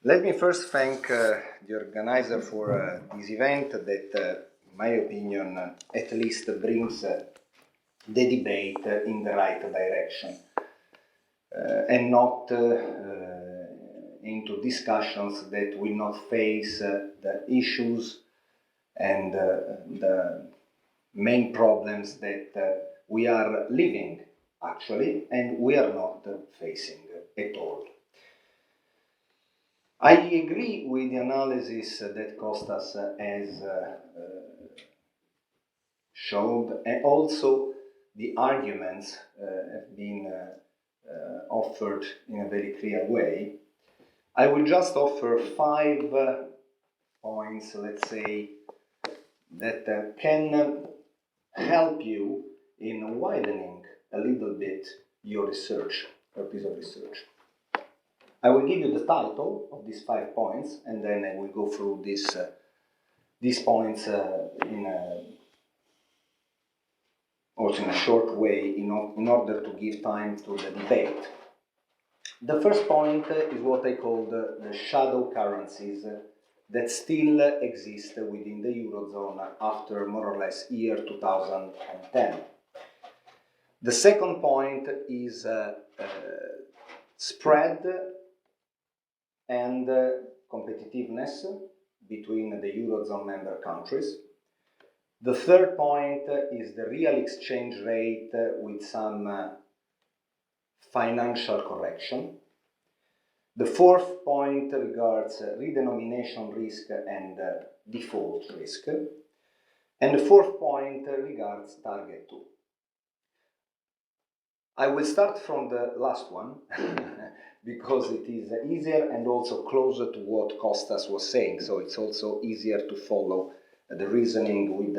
Let me first thank the organizer for this event that, in my opinion, at least brings the debate in the right direction and not into discussions that will not face the issues and the main problems that we are living actually and we are not facing at all. I agree with the analysis that Costas has showed, and also the arguments have been offered in a very clear way. I will just offer 5 points, let's say, that can help you in widening a little bit your research, your piece of research. I will give you the title of these 5 points, and then I will go through these points also in a short way in order to give time to the debate. The first point is what I call the shadow currencies that still exist within the Eurozone after more or less year 2010. The second point is spread and competitiveness between the Eurozone member countries. The third point is the real exchange rate with some financial correction. The fourth point regards redenomination risk and default risk. And the fourth point regards target 2. I will start from the last one because it is easier and also closer to what Costas was saying, so it's also easier to follow the reasoning with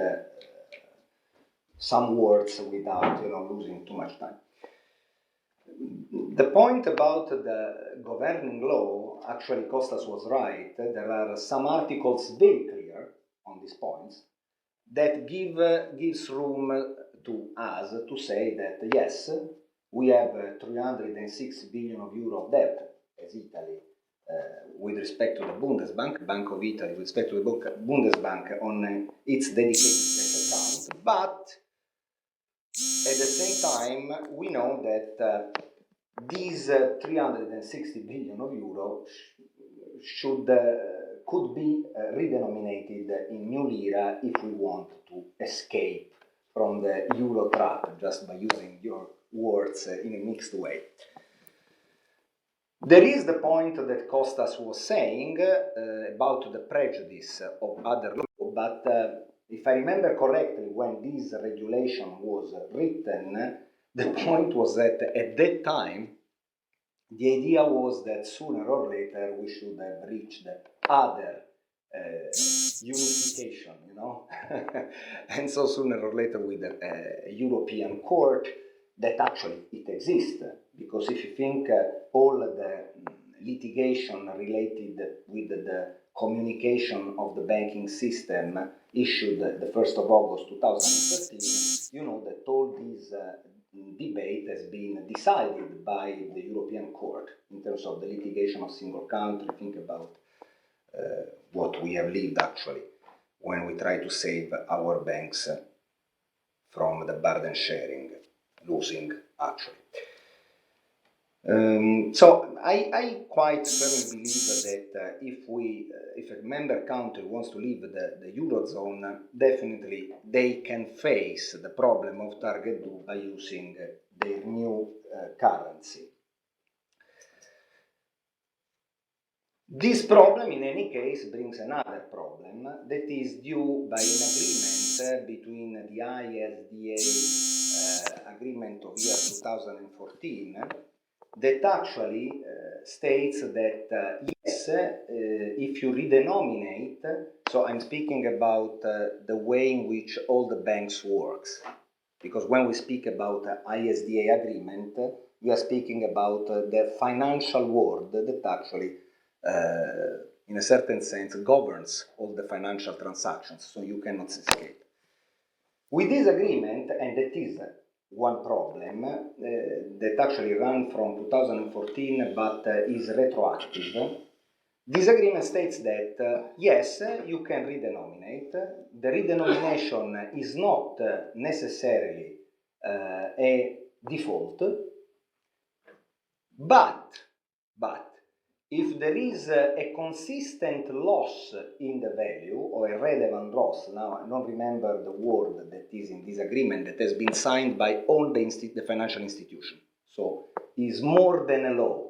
some words without losing too much time. The point about the governing law, actually Costas was right. There are some articles very clear on these points that gives room to us to say that yes, we have 306 billion of euro of debt as Italy with respect to the Bundesbank, Bank of Italy, with respect to the Bundesbank on its dedicated cash account, but at the same time we know that these 360 billion of euro could be redenominated in new lira if we want to escape from the euro trap, just by using your words in a mixed way. There is the point that Costas was saying about the prejudice of other law, but if I remember correctly, when this regulation was written, the point was that at that time, the idea was that sooner or later we should have reached other unification, and so sooner or later with a European court that actually it exists, because if you think all the litigation related with the communication of the banking system issued the 1st of August 2013, you know that all these debate has been decided by the European Court in terms of the litigation of single country. Think about what we have lived actually when we try to save our banks from the burden sharing, losing actually. So I quite firmly believe that if a member country wants to leave the Eurozone, definitely they can face the problem of target 2 by using their new currency. This problem, in any case, brings another problem that is due by an agreement between the ISDA agreement of year 2014 that actually states that yes, if you redenominate, so I'm speaking about the way in which all the banks works, because when we speak about ISDA agreement, we are speaking about the financial world that actually in a certain sense governs all the financial transactions, so you cannot escape. With this agreement, and that is one problem that actually ran from 2014 but is retroactive, This agreement states that, yes, you can redenominate. The redenomination is not necessarily a default, but if there is a consistent loss in the value, or a relevant loss, now I don't remember the word that is in this agreement that has been signed by all the financial institutions. So it's more than a law,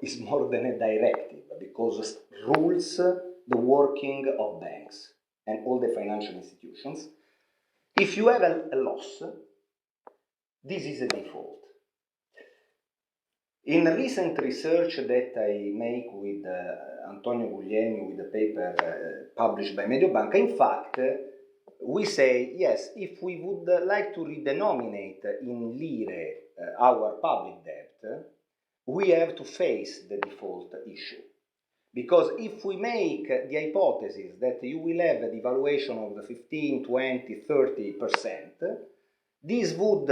it's more than a directive, because rules the working of banks and all the financial institutions. If you have a loss, this is a default. In recent research that I make with Antonio Guglielmi, with the paper published by Mediobanca, in fact, we say, yes, if we would like to redenominate in lire our public debt, we have to face the default issue. Because if we make the hypothesis that you will have a devaluation of the 15, 20, 30%, this would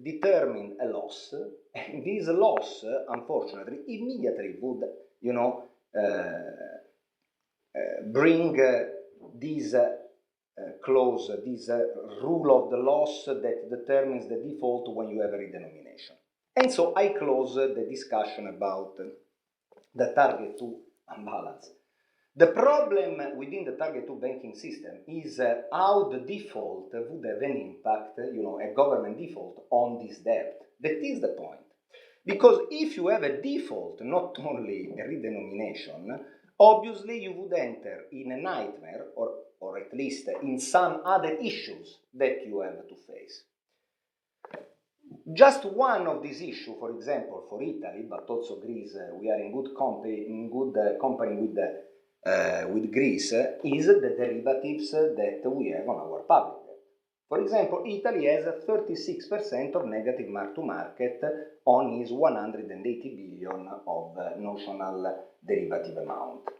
determine a loss, and this loss, unfortunately, immediately would, bring this clause, this rule of the loss that determines the default when you have a redenomination. And so I close the discussion about the target 2 unbalance. The problem within the target 2 banking system is how the default would have an impact, a government default on this debt. That is the point. Because if you have a default, not only a redenomination, obviously you would enter in a nightmare, or at least in some other issues that you have to face. Just one of these issues, for example, for Italy, but also Greece, we are in good company with Greece, is the derivatives that we have on our public debt. For example, Italy has 36% of negative mark-to-market on its 180 billion of notional derivative amount.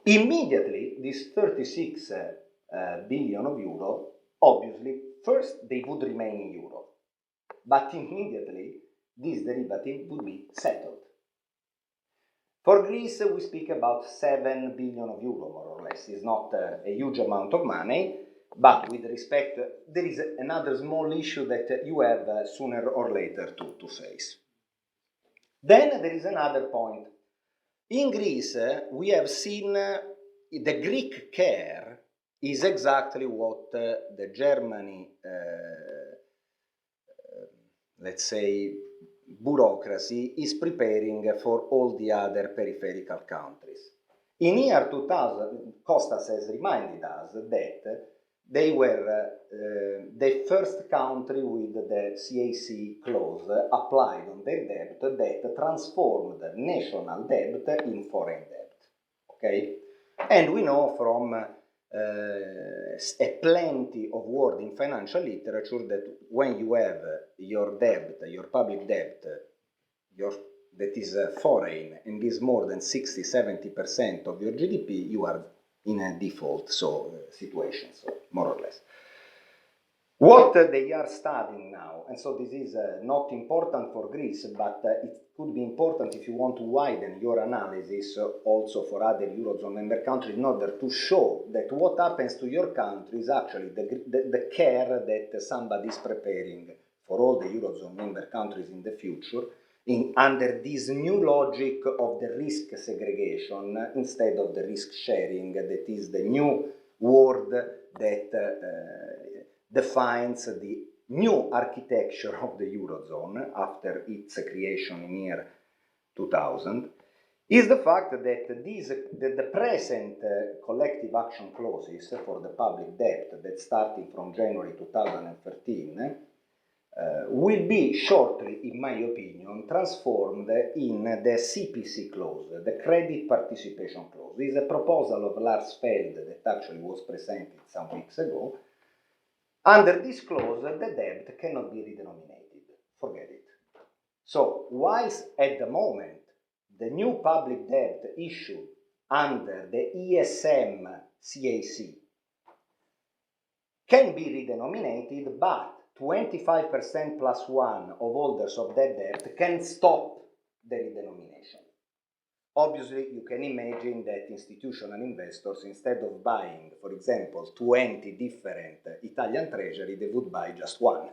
Immediately, this 36 billion of euro, obviously, first they would remain in euro, but immediately this derivative would be settled. For Greece, we speak about 7 billion of euro, more or less. It's not a huge amount of money, but with respect, there is another small issue that you have sooner or later to face. Then there is another point. In Greece, we have seen the Greek care is exactly what the Germany, let's say, bureaucracy is preparing for all the other peripheral countries. In year 2000, Costas has reminded us that they were the first country with the CAC clause applied on their debt that transformed national debt in foreign debt. Okay? And we know from a plenty of word in financial literature that when you have your debt, your public debt, that is foreign and is more than 60-70% of your GDP, you are in a default situation, so more or less. What they are studying now, and so this is not important for Greece, but it could be important if you want to widen your analysis also for other Eurozone member countries in order to show that what happens to your country is actually the care that somebody is preparing for all the Eurozone member countries in the future, under this new logic of the risk segregation instead of the risk sharing, that is the new word that defines the new architecture of the Eurozone after its creation in year 2000, is the fact that the present collective action clauses for the public debt that starting from January 2013 will be shortly, in my opinion, transformed in the CPC clause, the Credit Participation Clause. This is a proposal of Lars Feld that actually was presented some weeks ago. Under this clause, the debt cannot be redenominated. Forget it. So, whilst at the moment, the new public debt issued under the ESM CAC can be redenominated, but 25% plus 1 of holders of that debt can stop the redenomination. Obviously, you can imagine that institutional investors, instead of buying, for example, 20 different Italian treasury, they would buy just one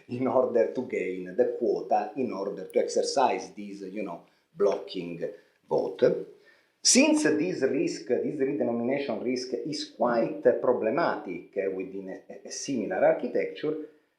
in order to gain the quota, in order to exercise this, blocking vote. Since this risk, this redenomination risk, is quite problematic within a similar architecture,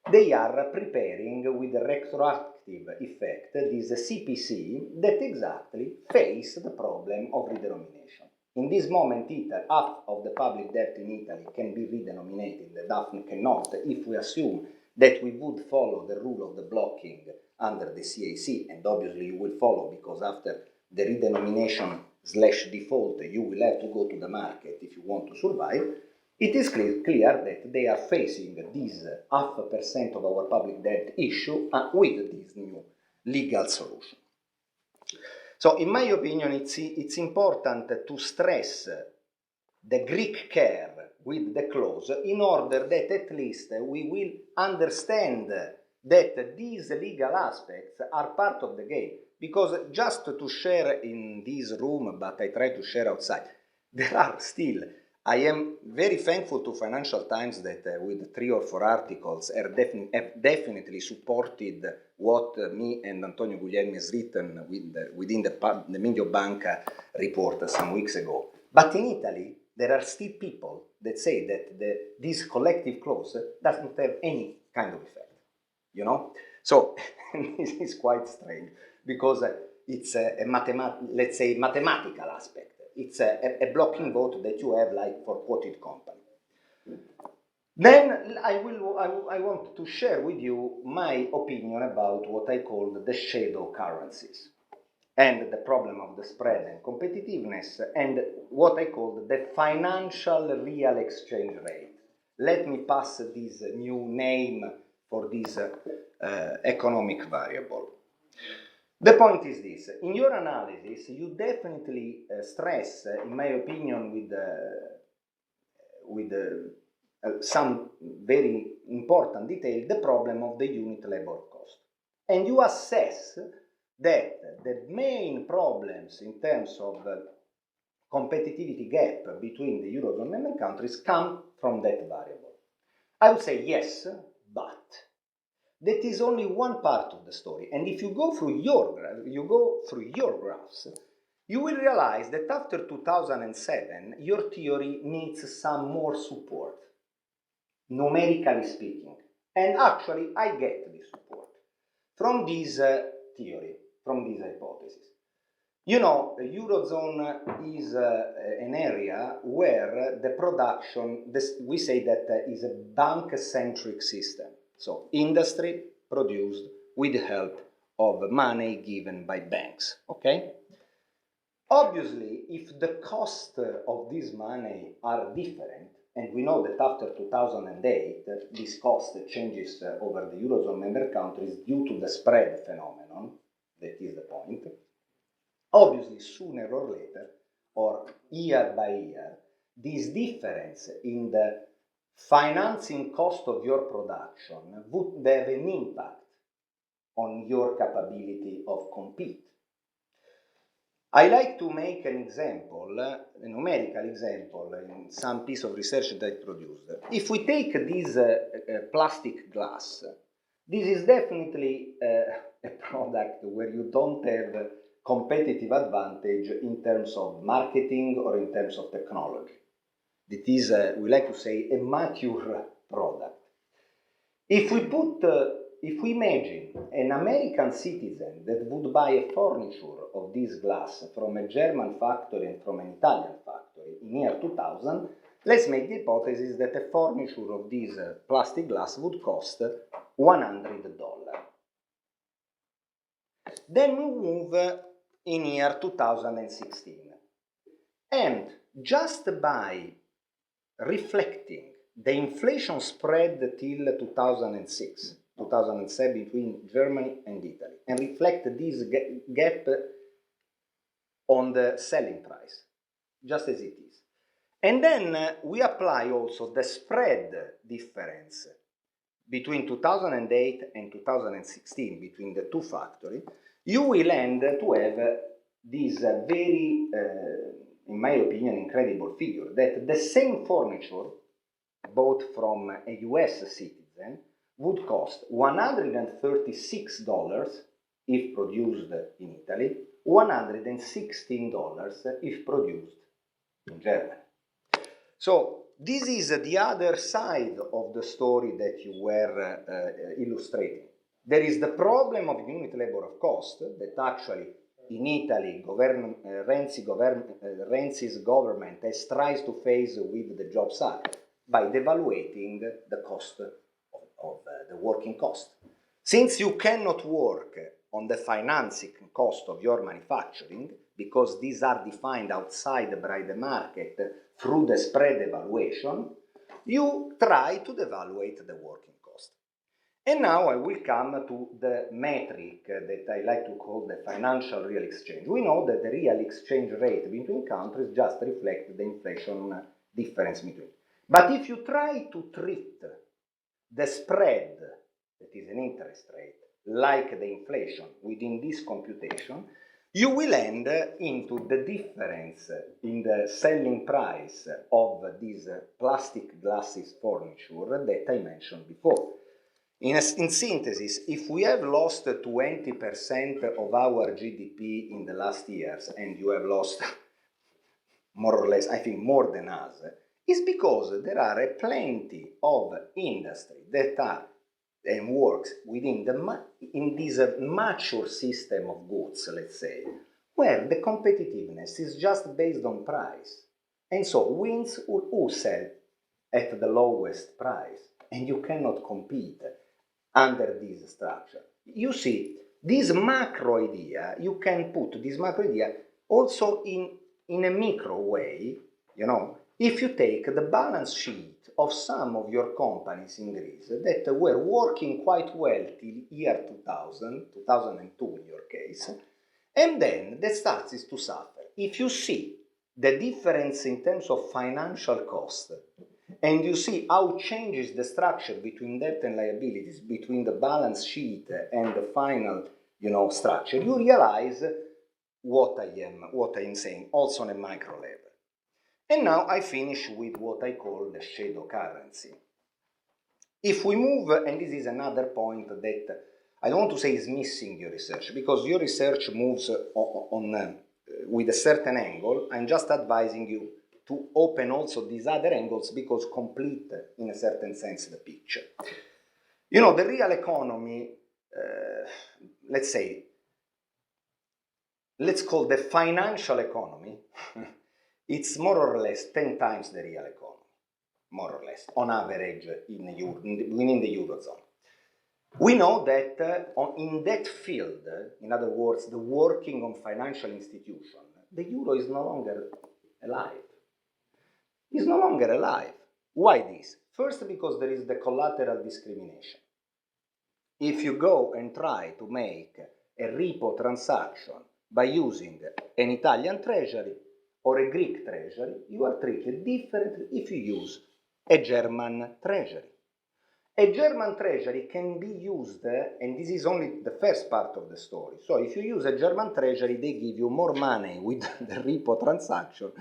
they are preparing with a retroactive effect this CPC that exactly face the problem of redenomination. In this moment, half of the public debt in Italy can be redenominated, the Daphne cannot, if we assume that we would follow the rule of the blocking under the CAC, and obviously you will follow because after the redenomination/default, you will have to go to the market if you want to survive. It is clear that they are facing this 0.5% of our public debt issue with this new legal solution. So, in my opinion, it's important to stress the Greek care with the clause in order that at least we will understand that these legal aspects are part of the game. Because just to share in this room, but I try to share outside, there are still, I am very thankful to Financial Times that with 3 or 4 articles have definitely supported what me and Antonio Guglielmi has written within the Mediobanca report some weeks ago. But in Italy, there are still people that say that this collective clause doesn't have any kind of effect, So this is quite strange because it's let's say mathematical aspect. It's a blocking vote that you have like for quoted company. Then I want to share with you my opinion about what I call the shadow currencies and the problem of the spread and competitiveness and what I call the financial real exchange rate. Let me pass this new name for this economic variable. The point is this: in your analysis, you definitely stress, in my opinion, with some very important detail, the problem of the unit labor cost. And you assess that the main problems in terms of competitivity gap between the Eurozone member countries come from that variable. I would say yes, but that is only one part of the story. And if you go through your graphs, you will realize that after 2007, your theory needs some more support, numerically speaking. And actually, I get this support from this theory, from this hypothesis. Eurozone is an area where the production, we say that is a bank-centric system. So, industry produced with the help of money given by banks, okay? Obviously, if the cost of this money are different, and we know that after 2008, this cost changes over the Eurozone member countries due to the spread phenomenon, that is the point, obviously, sooner or later, or year by year, this difference in the financing cost of your production would have an impact on your capability of compete. I like to make an example, a numerical example, in some piece of research that I produced. If we take this plastic glass, this is definitely a product where you don't have competitive advantage in terms of marketing or in terms of technology. It is, we like to say, a mature product. If we imagine an American citizen that would buy a furniture of this glass from a German factory and from an Italian factory in year 2000, let's make the hypothesis that a furniture of this plastic glass would cost $100. Then we move in year 2016. And just by reflecting the inflation spread till 2007 between Germany and Italy, and reflect this gap on the selling price, just as it is. And then we apply also the spread difference between 2008 and 2016 between the two factories, you will end to have this very, in my opinion, incredible figure that the same furniture bought from a US citizen would cost $136 if produced in Italy, $116 if produced in Germany. So this is the other side of the story that you were illustrating. There is the problem of unit labor of cost that actually in Italy Renzi's government has tried to face with the Jobs Act by devaluating the cost of the working cost. Since you cannot work on the financing cost of your manufacturing, because these are defined outside by the market through the spread evaluation, you try to devaluate the working cost. And now I will come to the metric that I like to call the financial real exchange. We know that the real exchange rate between countries just reflects the inflation difference between. But if you try to treat the spread, that is an interest rate, like the inflation within this computation, you will end into the difference in the selling price of this plastic glasses furniture that I mentioned before. In synthesis, if we have lost 20% of our GDP in the last years, and you have lost more or less, I think, more than us, is because there are plenty of industry that are and works within in this mature system of goods, let's say, where the competitiveness is just based on price. And so wins who sell at the lowest price, and you cannot compete under this structure. You see, this macro idea, you can put this macro idea also in a micro way, you know, if you take the balance sheet of some of your companies in Greece that were working quite well till year 2000, 2002 in your case, and then that starts to suffer. If you see the difference in terms of financial cost, and you see how changes the structure between debt and liabilities, between the balance sheet and the final, structure, you realize what I am saying, also on a micro level. And now I finish with what I call the shadow currency. If we move, and this is another point that I don't want to say is missing your research, because your research moves on with a certain angle. I'm just advising you to open also these other angles because complete, in a certain sense, the picture. The real economy, let's call the financial economy, it's more or less 10 times the real economy, more or less, on average within the Eurozone. We know that in that field, in other words, the working on financial institution, the euro is no longer alive. It's no longer alive. Why this? First, because there is the collateral discrimination. If you go and try to make a repo transaction by using an Italian treasury or a Greek treasury, you are treated differently if you use a German treasury. A German treasury can be used, and this is only the first part of the story. So if you use a German treasury, they give you more money with the repo transaction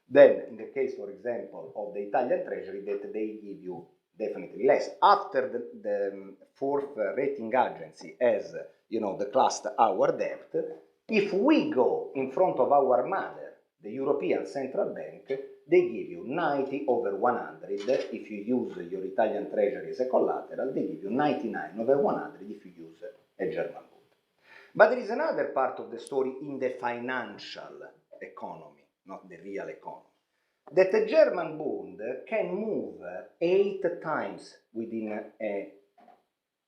than in the case, for example, of the Italian treasury that they give you definitely less. After the fourth rating agency has, declassed our debt, if we go in front of our mother, the European Central Bank, they give you 90 over 100 if you use your Italian treasury as a collateral, they give you 99 over 100 if you use a German bond. But there is another part of the story in the financial economy, not the real economy, that a German bond can move 8 times within a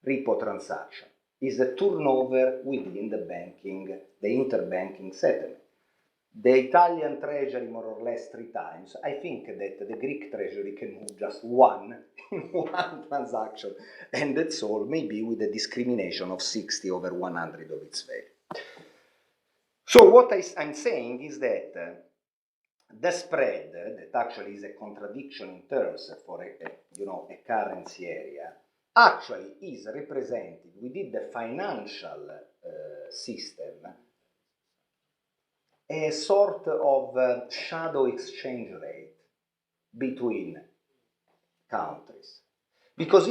repo transaction. Is a turnover within the interbanking settlement. The Italian treasury more or less 3 times. I think that the Greek treasury can move just one in one transaction, and that's all, maybe with a discrimination of 60 over 100 of its value. So what I'm saying is that the spread, that actually is a contradiction in terms for a currency area, actually is represented within the financial system a sort of shadow exchange rate between countries. Because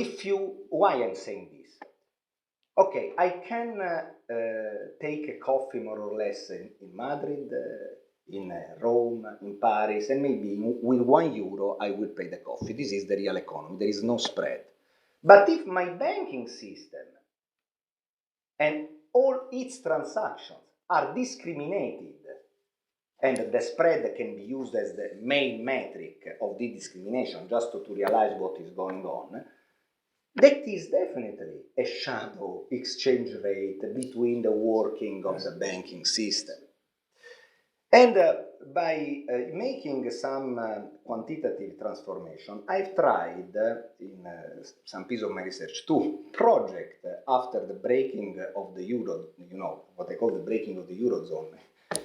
why I'm saying this? Okay, I can take a coffee more or less in Madrid, in Rome, in Paris, and maybe with €1 I will pay the coffee. This is the real economy, there is no spread. But if my banking system and all its transactions are discriminated, and the spread can be used as the main metric of the discrimination, just to realize what is going on, that is definitely a shadow exchange rate between the working of the banking system. And by making some quantitative transformation, I've tried in some piece of my research to project after the breaking of the euro, what I call the breaking of the Eurozone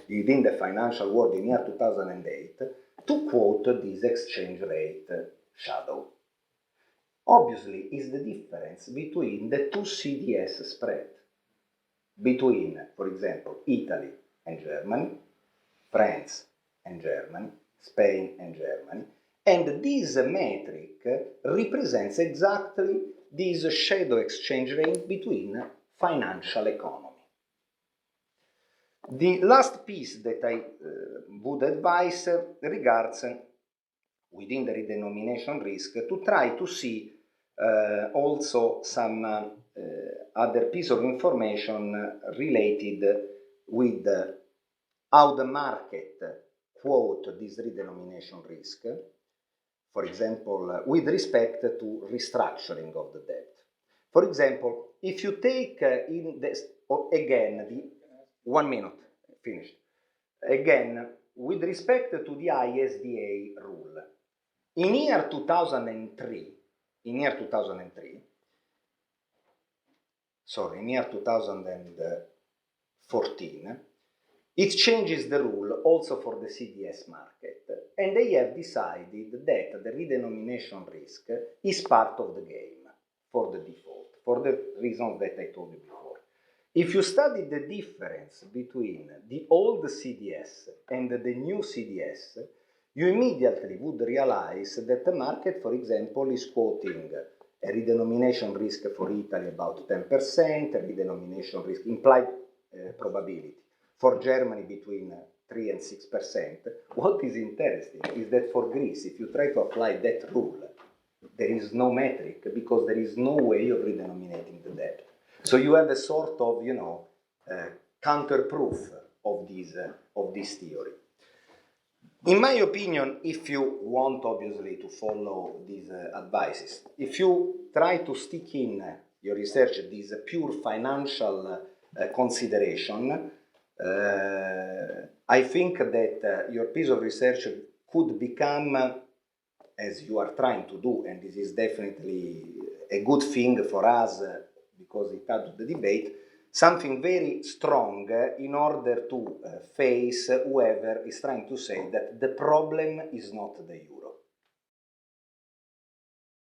within the financial world in year 2008, to quote this exchange rate shadow. Obviously, is the difference between the two CDS spread, between, for example, Italy and Germany, France and Germany, Spain and Germany, and this metric represents exactly this shadow exchange rate between financial economy. The last piece that I would advise regards, within the redenomination risk, to try to see also some other piece of information related with how the market quote this redenomination risk, for example, with respect to restructuring of the debt. For example, if you take in this, again, the 1 minute, finished. Again, with respect to the ISDA rule, in year 2014, it changes the rule also for the CDS market, and they have decided that the redenomination risk is part of the game for the default, for the reasons that I told you before. If you study the difference between the old CDS and the new CDS, you immediately would realize that the market, for example, is quoting a redenomination risk for Italy about 10%, a redenomination risk implied probability for Germany between 3 and 6%. What is interesting is that for Greece, if you try to apply that rule, there is no metric because there is no way of redenominating the debt. So you have a sort of, counter-proof of this theory. In my opinion, if you want, obviously, to follow these advices, if you try to stick in your research this pure financial consideration, I think that your piece of research could become, as you are trying to do, and this is definitely a good thing for us because it adds to the debate, something very strong in order to face whoever is trying to say that the problem is not the euro.